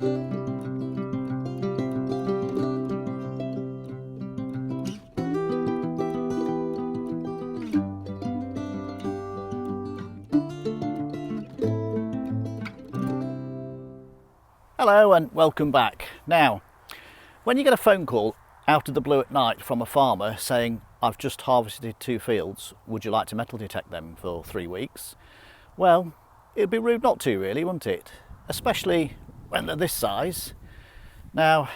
Hello and welcome back. Now, when you get a phone call out of the blue at night from a farmer saying, I've just harvested 2 fields, would you like to metal detect them for 3 weeks? Well, it'd be rude not to really, wouldn't it? Especially when they're this size. Now,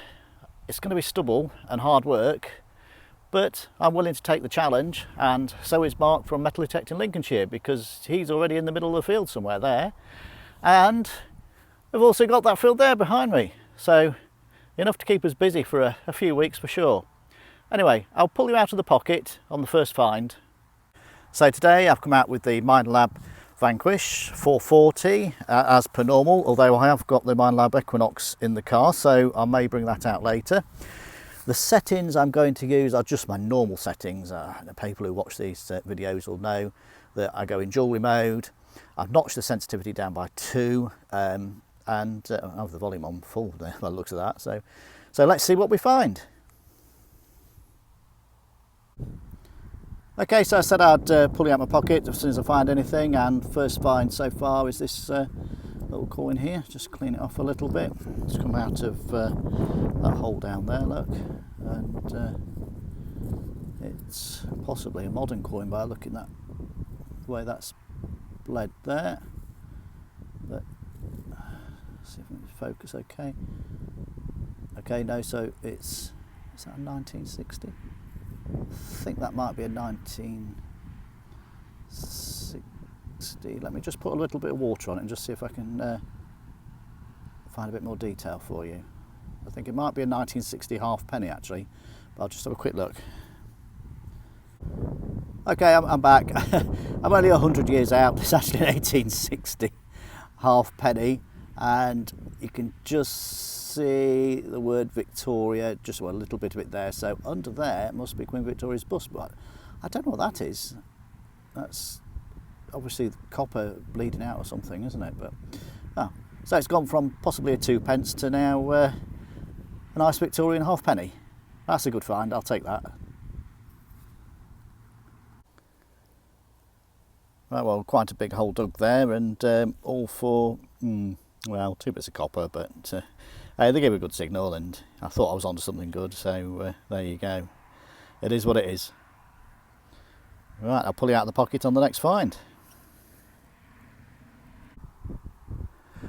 it's going to be stubble and hard work, but I'm willing to take the challenge, and so is Mark from Metal Detecting Lincolnshire, because he's already in the middle of the field somewhere there. And we've also got that field there behind me, so enough to keep us busy for a few weeks for sure. Anyway, I'll pull you out of the pocket on the first find. So today I've come out with the minelab Vanquish 440 as per normal, although I have got the minelab Equinox in the car, so I may bring that out later. The settings I'm going to use are just my normal settings. The people who watch these videos will know that I go in jewellery mode. I've notched the sensitivity down by 2. And I have the volume on full there by the looks of that, so let's see what we find. Okay, so I said I'd pull it out of my pocket as soon as I find anything, and first find so far is this little coin here. Just clean it off a little bit. It's come out of that hole down there, look, and it's possibly a modern coin by looking at the way that's bled there, but see if we can focus. Okay, no, so is that a 1960? I think that might be a 1960. Let me just put a little bit of water on it and just see if I can find a bit more detail for you. I think it might be a 1960 halfpenny actually, but I'll just have a quick look. Okay, I'm back. I'm only 100 years out. It's actually an 1860 halfpenny, and you can just see the word Victoria, just a little bit of it there. So under there it must be Queen Victoria's bust, but I don't know what that is. That's obviously copper bleeding out or something, isn't it? But so it's gone from possibly a 2p to now a nice Victorian halfpenny. That's a good find. I'll take that. Right, well, quite a big hole dug there, and all for well, 2 bits of copper, but they gave a good signal, and I thought I was onto something good, so there you go. It is what it is. Right, I'll pull you out of the pocket on the next find.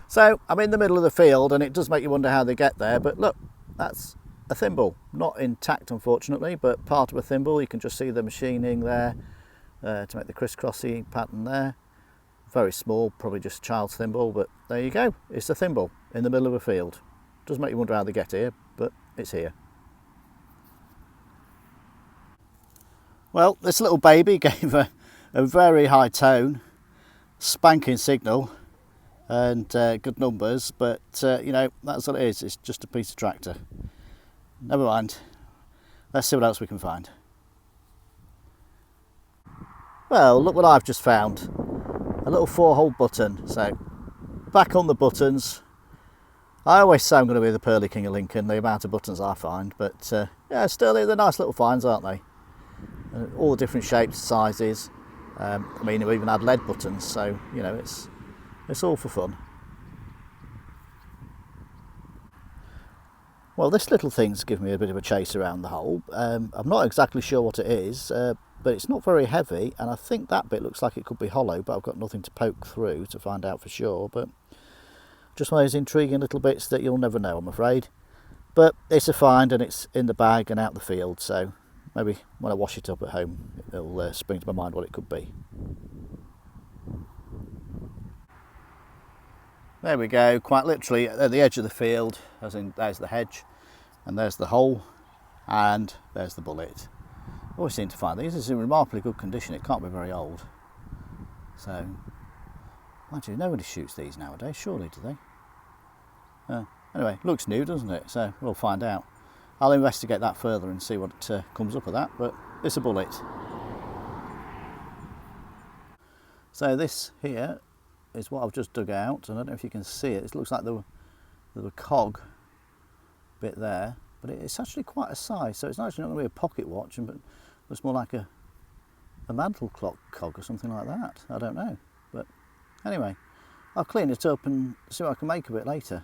So I'm in the middle of the field, and it does make you wonder how they get there, but look, that's a thimble. Not intact, unfortunately, but part of a thimble. You can just see the machining there to make the crisscrossy pattern there. Very small, probably just a child's thimble, but there you go. It's a thimble in the middle of a field. Does make you wonder how they get here, but it's here. Well, this little baby gave a very high tone, spanking signal, and good numbers, but you know, that's what it is. It's just a piece of tractor. Never mind. Let's see what else we can find. Well, look what I've just found. A little 4-hole button. So back on the buttons. I always say I'm going to be the pearly king of Lincoln, the amount of buttons I find, but yeah, still they're nice little finds, aren't they? All the different shapes, sizes. I mean, we even had lead buttons, so you know, it's all for fun. Well, this little thing's given me a bit of a chase around the hole. I'm not exactly sure what it is, but it's not very heavy, and I think that bit looks like it could be hollow, but I've got nothing to poke through to find out for sure. But just one of those intriguing little bits that you'll never know, I'm afraid. But it's a find, and it's in the bag and out the field, so maybe when I wash it up at home, it'll spring to my mind what it could be. There we go, quite literally at the edge of the field, as in there's the hedge, and there's the hole, and there's the bullet. I always seem to find these. It's in remarkably good condition. It can't be very old. So, mind you, nobody shoots these nowadays, surely, do they? Anyway, looks new, doesn't it? So we'll find out. I'll investigate that further and see what comes up of that, but it's a bullet. So this here is what I've just dug out, and I don't know if you can see it. It looks like the There's a cog bit there, but it's actually quite a size, so it's actually not going to be a pocket watch, but it's more like a mantle clock cog or something like that. I don't know, but anyway, I'll clean it up and see what I can make of it later.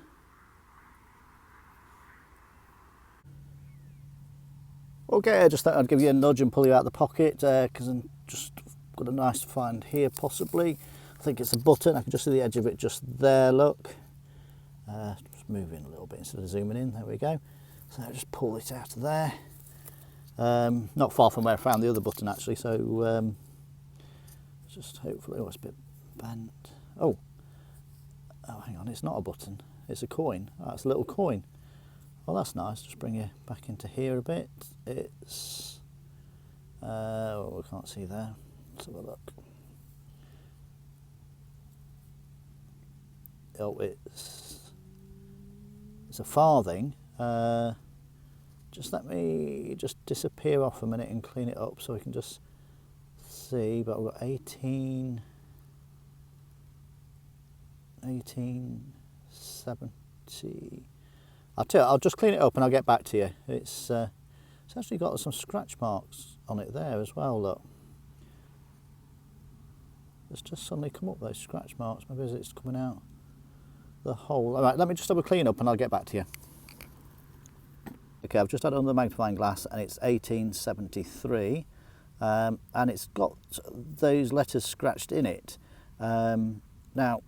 Okay, I just thought I'd give you a nudge and pull you out of the pocket because I'm just got a nice find here possibly. I think it's a button. I can just see the edge of it just there, look. Just move in a little bit instead of zooming in, there we go. So I'll just pull it out of there. Not far from where I found the other button actually, so just hopefully, oh, it's a bit bent. Oh, hang on, it's not a button, it's a coin. Oh, it's a little coin. Well, that's nice. Just bring you back into here a bit. It's, oh, we can't see there. Let's have a look. Oh, it's a farthing. Just let me just disappear off a minute and clean it up so we can just see. But we've got 1870. I'll tell you, I'll just clean it up and I'll get back to you. It's actually got some scratch marks on it there as well, look. It's just suddenly come up, those scratch marks. Maybe it's coming out the hole. All right, let me just have a clean up and I'll get back to you. Okay, I've just had it under the magnifying glass and it's 1873 and it's got those letters scratched in it. Now,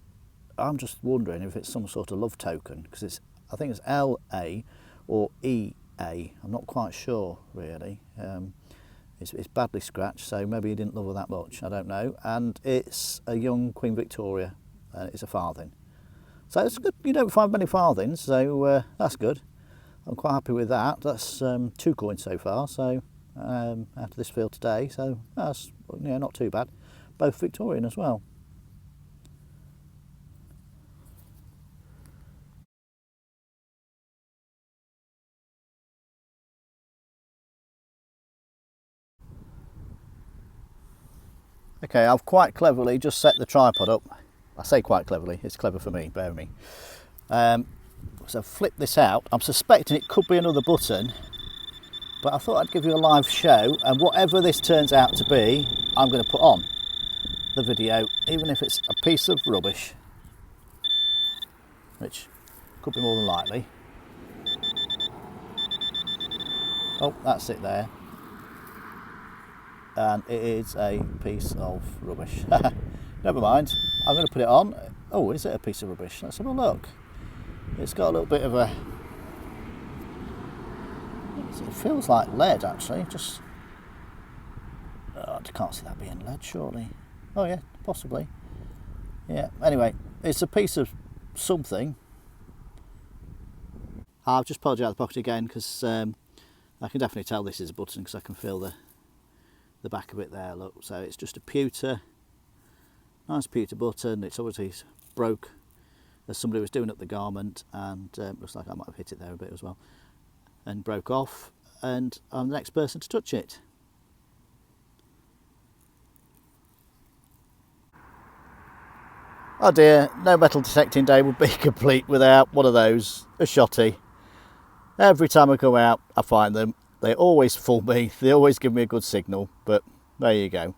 I'm just wondering if it's some sort of love token, because I think it's LA or EA. I'm not quite sure really. It's badly scratched, so maybe he didn't love her that much, I don't know. And it's a young Queen Victoria and it's a farthing. So it's good, you don't find many farthings, so that's good. I'm quite happy with that. That's 2 coins so far, so after this field today, so that's, you know, not too bad. Both Victorian as well. Okay, I've quite cleverly just set the tripod up. I say quite cleverly, it's clever for me, bear with me. So flip this out. I'm suspecting it could be another button, but I thought I'd give you a live show, and whatever this turns out to be, I'm going to put on the video, even if it's a piece of rubbish, which could be more than likely. Oh, that's it there. And it is a piece of rubbish. Never mind, I'm going to put it on. Oh, is it a piece of rubbish? Let's have a look. It's got a little bit of a, it feels like lead actually, just, oh, I can't see that being lead surely. Oh yeah, possibly. Yeah, anyway, it's a piece of something. I've just pulled it out of the pocket again because I can definitely tell this is a button because I can feel the back of it there, look. So it's just a pewter, nice pewter button. It's obviously broke as somebody was doing up the garment, and looks like I might have hit it there a bit as well, and broke off, and I'm the next person to touch it. Oh dear, no metal detecting day would be complete without one of those, a shotty. Every time I go out I find them. They always fool me, they always give me a good signal, but there you go.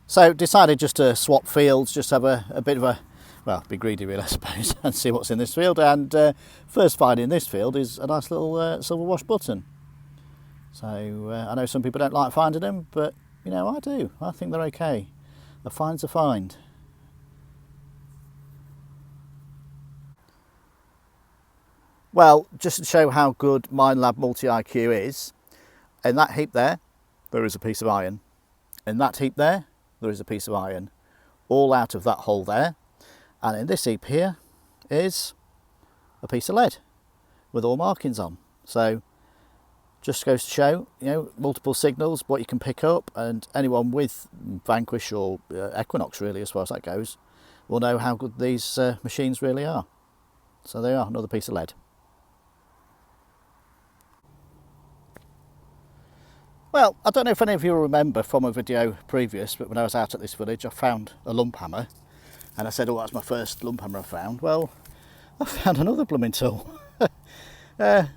So decided just to swap fields, just have a bit of a, well, be greedy really I suppose, and see what's in this field. And first find in this field is a nice little silver wash button. So I know some people don't like finding them, but you know, I do. I think they're okay. A find's a find. Well, just to show how good minelab multi-IQ is, in that heap there is a piece of iron. In that heap there is a piece of iron. All out of that hole there. And in this heap here is a piece of lead with all markings on. So just goes to show, you know, multiple signals, what you can pick up, and anyone with Vanquish or Equinox really, as far as that goes, will know how good these machines really are. So they are another piece of lead. Well, I don't know if any of you remember from a video previous, but when I was out at this village I found a lump hammer, and I said, oh, that's my first lump hammer I found. Well, I found another blooming tool. Well,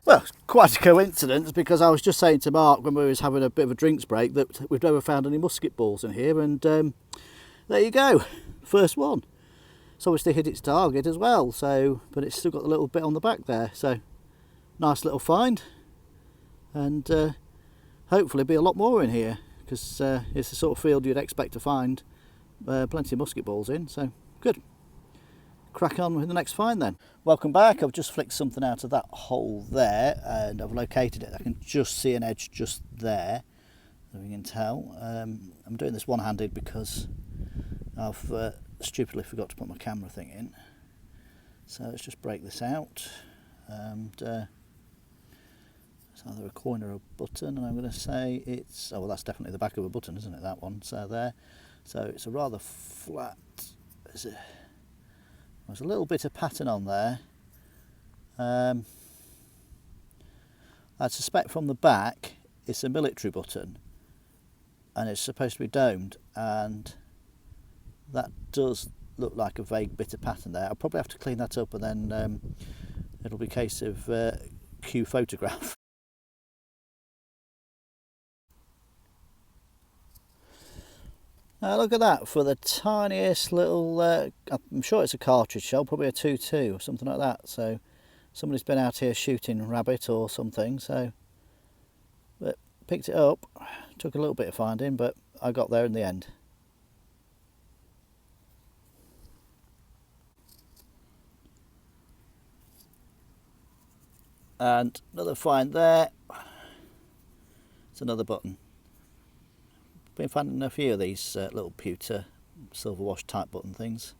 it's quite a coincidence, because I was just saying to Mark when we was having a bit of a drinks break that we've never found any musket balls in here, and there you go, first one. It's obviously hit its target as well, so, but it's still got a little bit on the back there, so nice little find, and hopefully be a lot more in here, because it's the sort of field you'd expect to find plenty of musket balls in, so good. Crack on with the next find then. Welcome back. I've just flicked something out of that hole there and I've located it. I can just see an edge just there, as you can tell. I'm doing this one-handed because I've stupidly forgot to put my camera thing in. So let's just break this out, and it's either a coin or a button, and I'm going to say it's, oh well, that's definitely the back of a button, isn't it, that one? So there, so it's a rather flat, there's a little bit of pattern on there. I suspect from the back it's a military button and it's supposed to be domed, and that does look like a vague bit of pattern there. I'll probably have to clean that up, and then it'll be a case of cue photograph. Look at that, for the tiniest little, I'm sure it's a cartridge shell, probably a 2.2 or something like that. So somebody's been out here shooting rabbit or something, so, but picked it up. Took a little bit of finding, but I got there in the end. And another find there, it's another button. Been finding a few of these little pewter silver wash type button things,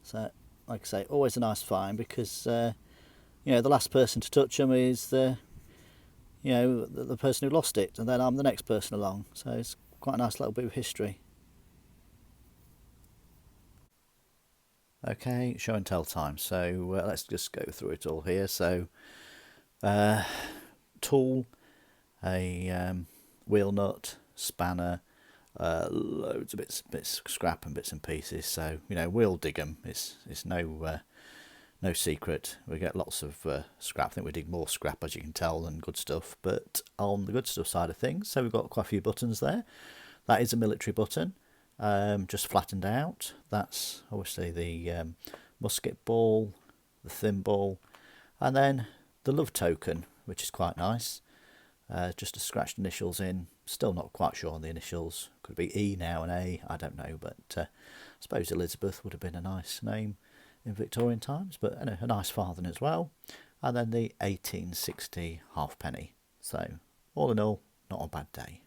so like I say, always a nice find, because you know, the last person to touch them is the person who lost it, and then I'm the next person along, so it's quite a nice little bit of history. Okay, show and tell time, so let's just go through it all here. So tool, a wheel nut, spanner, loads of bits scrap and bits and pieces. So, you know, we'll dig them. It's no secret. We get lots of scrap. I think we dig more scrap, as you can tell, than good stuff. But on the good stuff side of things, so we've got quite a few buttons there. That is a military button, just flattened out. That's obviously the musket ball, the thimble, and then the love token, which is quite nice. Just a scratched initials in. Still not quite sure on the initials. Could be E now and A, I don't know, but I suppose Elizabeth would have been a nice name in Victorian times, but a nice farthing as well. And then the 1860 halfpenny. So all in all, not a bad day.